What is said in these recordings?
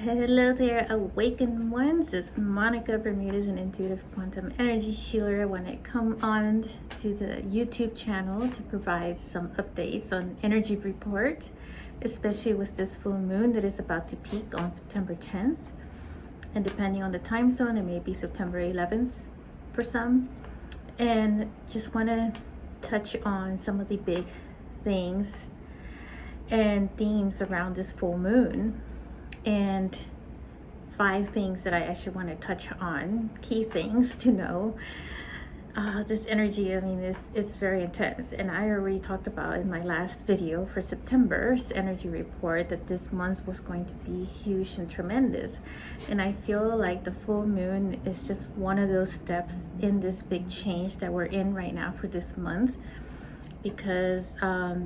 Hello there, awakened ones. It's Monica Bermudez, an intuitive quantum energy healer. When I come on to the YouTube channel to provide some updates on energy report, especially with this full moon that is about to peak on September 10th. And depending on the time zone, it may be September 11th for some. And just want to touch on some of the big things and themes around this full moon. And 5 things that I actually want to touch on, key things to know. This energy, I mean, it's very intense, and I already talked about in my last video for September's energy report that this month was going to be huge and tremendous. And I feel like the full moon is just one of those steps in this big change that we're in right now for this month, because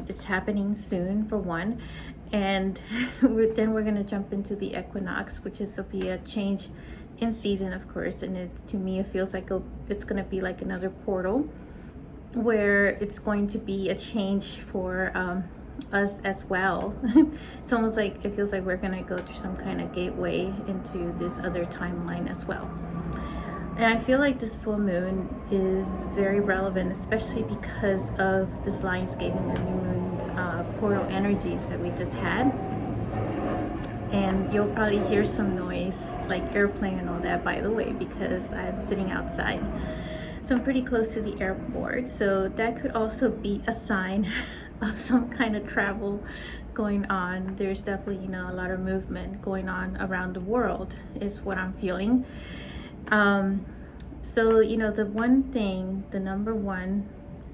it's happening soon for one. And then we're going to jump into the equinox, which is will be a change in season, of course. And to me, it feels like it's going to be like another portal where it's going to be a change for us as well. It's almost like it feels like we're going to go through some kind of gateway into this other timeline as well. And I feel like this full moon is very relevant, especially because of this Lionsgate and the new moon portal energies that we just had. And you'll probably hear some noise like airplane and all that, by the way, because I'm sitting outside. So I'm pretty close to the airport. So that could also be a sign of some kind of travel going on. There's definitely, a lot of movement going on around the world is what I'm feeling. So, the number one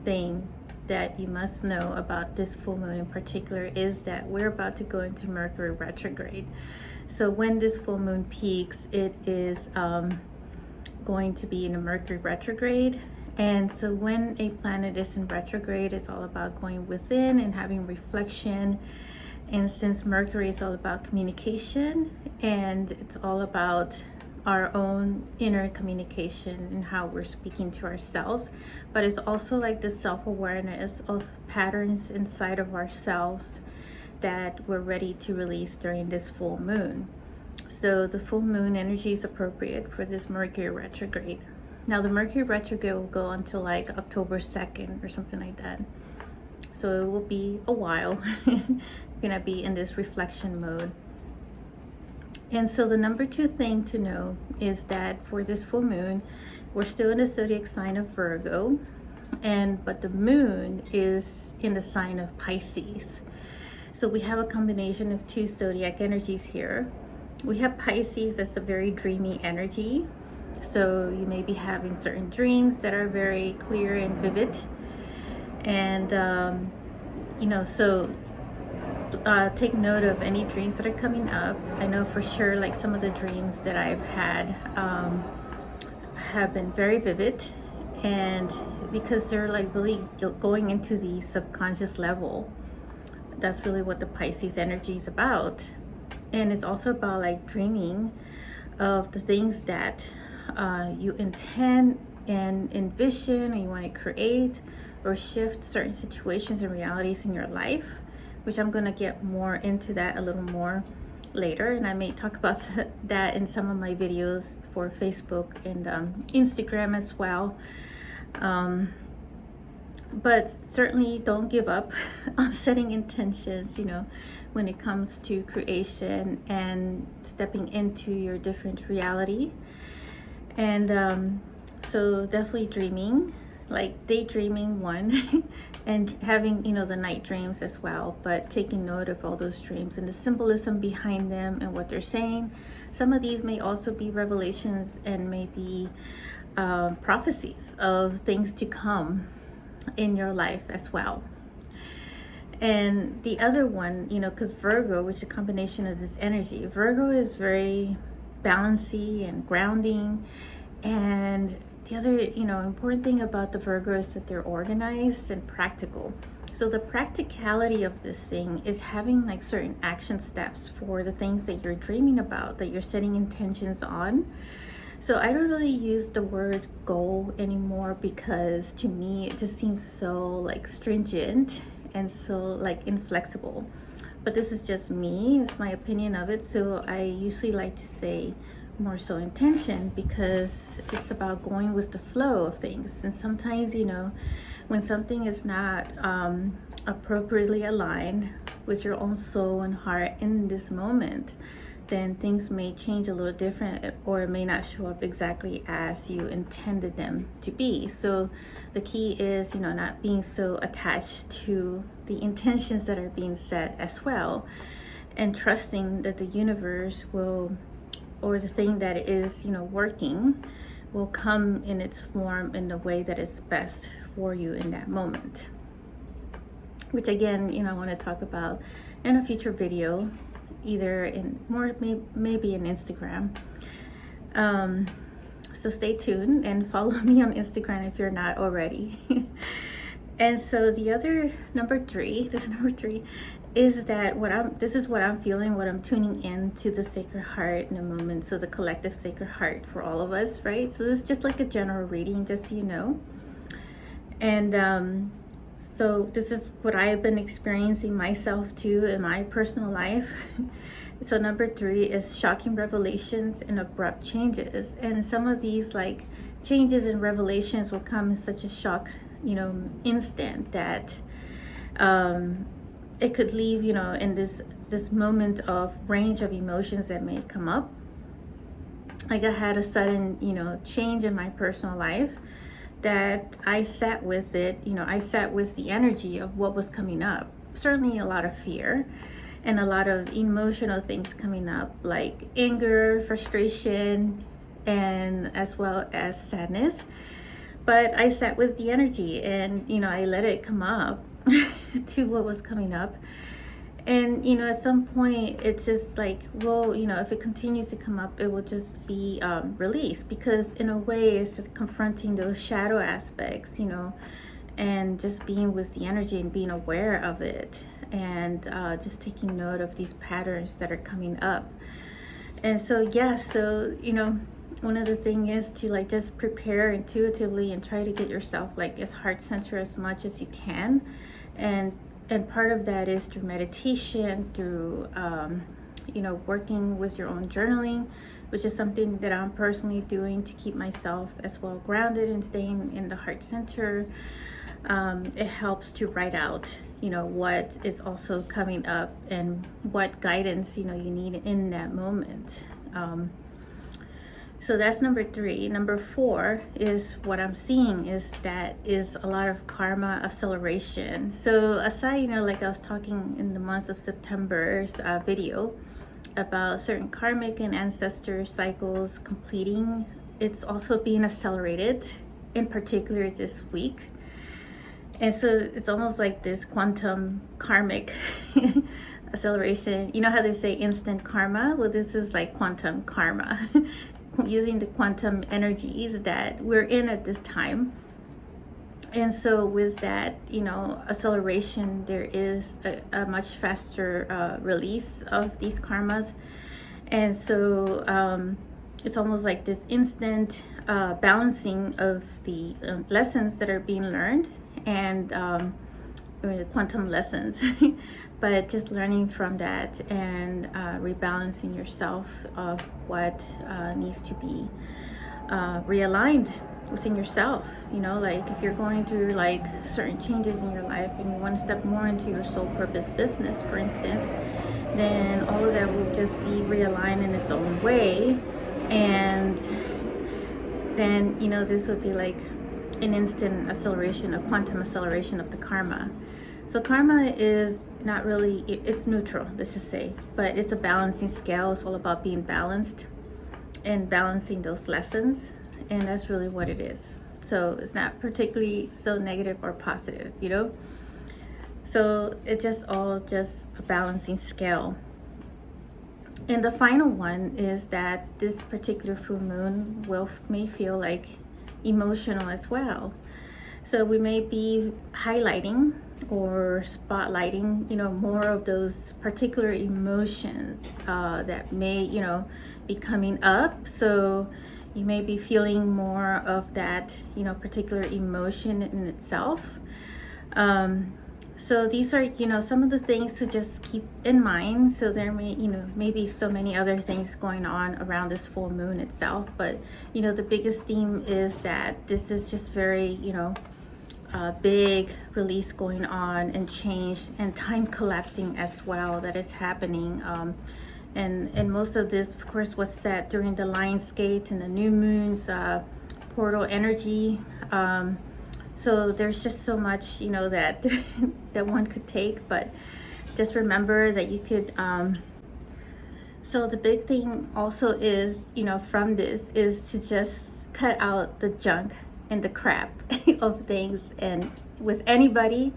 thing that you must know about this full moon in particular is that we're about to go into Mercury retrograde. So when this full moon peaks, it is going to be in a Mercury retrograde. And so when a planet is in retrograde, it's all about going within and having reflection. And since Mercury is all about communication, and it's all about our own inner communication and how we're speaking to ourselves, but it's also like the self-awareness of patterns inside of ourselves that we're ready to release during this full moon. So the full moon energy is appropriate for this Mercury retrograde. Now the Mercury retrograde will go until like October 2nd or something like that. So it will be a while. You're gonna be in this reflection mode. And so the number 2 thing to know is that for this full moon, we're still in the zodiac sign of Virgo, but the moon is in the sign of Pisces. So we have a combination of 2 zodiac energies here. We have Pisces as a very dreamy energy. So you may be having certain dreams that are very clear and vivid. And, take note of any dreams that are coming up. I know for sure, like some of the dreams that I've had have been very vivid, and because they're like really going into the subconscious level. That's really what the Pisces energy is about. And it's also about like dreaming of the things that you intend and envision, or you want to create or shift certain situations and realities in your life, which I'm going to get more into that a little more later. And I may talk about that in some of my videos for Facebook and Instagram as well. But certainly don't give up on setting intentions, when it comes to creation and stepping into your different reality. And so definitely dreaming, like daydreaming one, and having, the night dreams as well, but taking note of all those dreams and the symbolism behind them and what they're saying. Some of these may also be revelations and maybe prophecies of things to come in your life as well. And the other one, because Virgo, which is a combination of this energy, Virgo is very balancy and grounding. And the other, important thing about the Virgo is that they're organized and practical. So the practicality of this thing is having like certain action steps for the things that you're dreaming about, that you're setting intentions on. So I don't really use the word goal anymore, because to me it just seems so like stringent and so like inflexible. but this is just me, it's my opinion of it. So I usually like to say more so intention, because it's about going with the flow of things. And sometimes, you know, when something is not appropriately aligned with your own soul and heart in this moment, then things may change a little different, or it may not show up exactly as you intended them to be. So the key is, you know, not being so attached to the intentions that are being set as well, and trusting that the universe will, or the thing that is, you know, working, will come in its form in the way that is best for you in that moment. Which again, you know, I want to talk about in a future video, either in more, maybe in Instagram. So stay tuned and follow me on Instagram if you're not already. And so the other number three is that this is what I'm feeling, what I'm tuning in to the Sacred Heart in a moment. So the collective Sacred Heart for all of us, right? So this is just like a general reading, just so you know. And so this is what I've been experiencing myself too in my personal life. So number 3 is shocking revelations and abrupt changes. And some of these like changes and revelations will come in such a shock, you know, instant that it could leave, you know, in this moment of range of emotions that may come up. Like I had a sudden, you know, change in my personal life that I sat with it, you know, I sat with the energy of what was coming up. Certainly a lot of fear and a lot of emotional things coming up, like anger, frustration, and as well as sadness. But I sat with the energy and, you know, I let it come up to what was coming up. And, you know, at some point it's just like, well, you know, if it continues to come up, it will just be released, because in a way it's just confronting those shadow aspects, you know, and just being with the energy and being aware of it, and just taking note of these patterns that are coming up. And so, yeah, so, you know, one of the things is to like just prepare intuitively and try to get yourself like as heart centered as much as you can. And part of that is through meditation, through, you know, working with your own journaling, which is something that I'm personally doing to keep myself as well grounded and staying in the heart center. It helps to write out, you know, what is also coming up and what guidance, you know, you need in that moment. So that's number 3. Number 4 is what I'm seeing is a lot of karma acceleration. So aside, you know, like I was talking in the month of September's video about certain karmic and ancestor cycles completing, it's also being accelerated, in particular this week. And so it's almost like this quantum karmic acceleration. You know how they say instant karma? Well, this is like quantum karma. Using the quantum energies that we're in at this time. And so with that, you know, acceleration, there is a much faster release of these karmas. And so it's almost like this instant balancing of the lessons that are being learned, and quantum lessons. But just learning from that and rebalancing yourself of what needs to be realigned within yourself. You know, like if you're going through like certain changes in your life and you want to step more into your soul purpose business, for instance, then all of that will just be realigned in its own way. And then, you know, this would be like an instant acceleration, a quantum acceleration of the karma. So karma is not really, it's neutral, let's just say, but it's a balancing scale. It's all about being balanced and balancing those lessons. And that's really what it is. So it's not particularly so negative or positive, you know? So it's just all just a balancing scale. And the final one is that this particular full moon may feel like emotional as well. So we may be highlighting or spotlighting, you know, more of those particular emotions that may, you know, be coming up. So you may be feeling more of that, you know, particular emotion in itself. So these are, some of the things to just keep in mind. So there maybe so many other things going on around this full moon itself. But, the biggest theme is that this is just very, big release going on and change and time collapsing as well that is happening. And most of this, of course, was set during the Lionsgate and the new moon's portal energy. So there's just so much, that that one could take, but just remember that you could. So the big thing also is, from this is to just cut out the junk and the crap of things and with anybody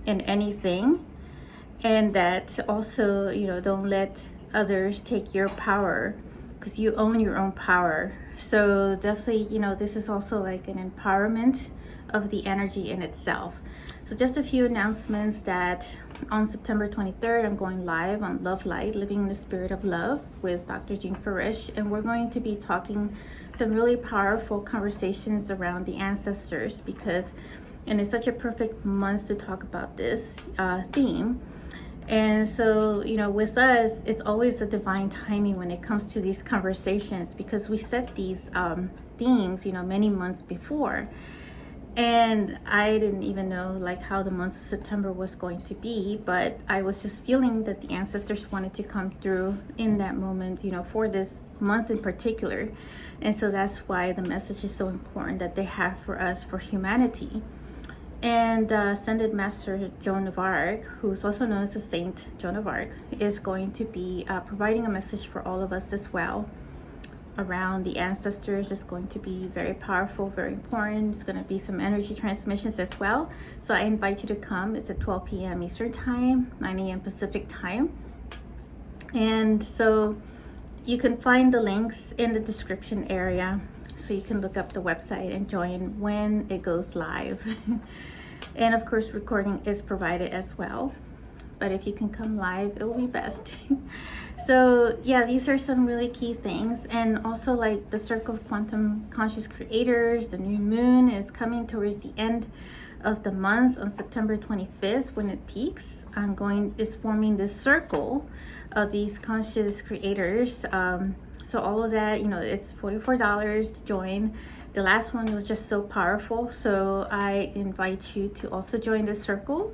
and anything, and that also, don't let others take your power, because you own your own power. So definitely, this is also like an empowerment of the energy in itself. So just a few announcements that on September 23rd, I'm going live on Love Light, Living in the Spirit of Love with Dr. Jean Farish, and we're going to be talking some really powerful conversations around the ancestors, and it's such a perfect month to talk about this theme. And so, with us, it's always a divine timing when it comes to these conversations, because we set these themes, many months before. And I didn't even know like how the month of September was going to be, but I was just feeling that the ancestors wanted to come through in that moment, for this month in particular. And so that's why the message is so important that they have for us, for humanity. And Ascended Master Joan of Arc, who's also known as the Saint Joan of Arc, is going to be providing a message for all of us as well around the ancestors. Is going to be very powerful, very important. It's going to be some energy transmissions as well. So I invite you to come. It's at 12 p.m. Eastern Time, 9 a.m. Pacific Time. And so you can find the links in the description area, so you can look up the website and join when it goes live. And of course, recording is provided as well, but if you can come live, it will be best. So yeah, these are some really key things. And also, like the circle of quantum conscious creators, the new moon is coming towards the end of the month on September 25th when it peaks. It's forming this circle of these conscious creators. So all of that, it's $44 to join. The last one was just so powerful. So I invite you to also join this circle.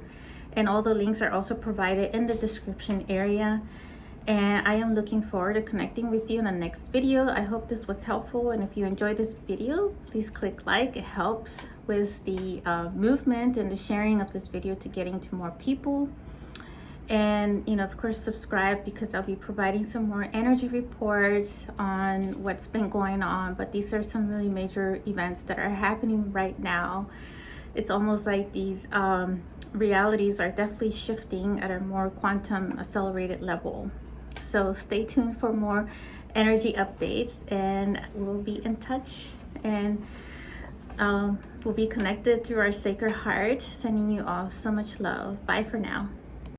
And all the links are also provided in the description area. And I am looking forward to connecting with you in the next video. I hope this was helpful. And if you enjoyed this video, please click like. It helps with the movement and the sharing of this video to getting to more people. And of course, subscribe, because I'll be providing some more energy reports on what's been going on. But these are some really major events that are happening right now. It's almost like these realities are definitely shifting at a more quantum accelerated level. So stay tuned for more energy updates, and we'll be in touch, and we'll be connected through our sacred heart. Sending you all so much love. Bye for now.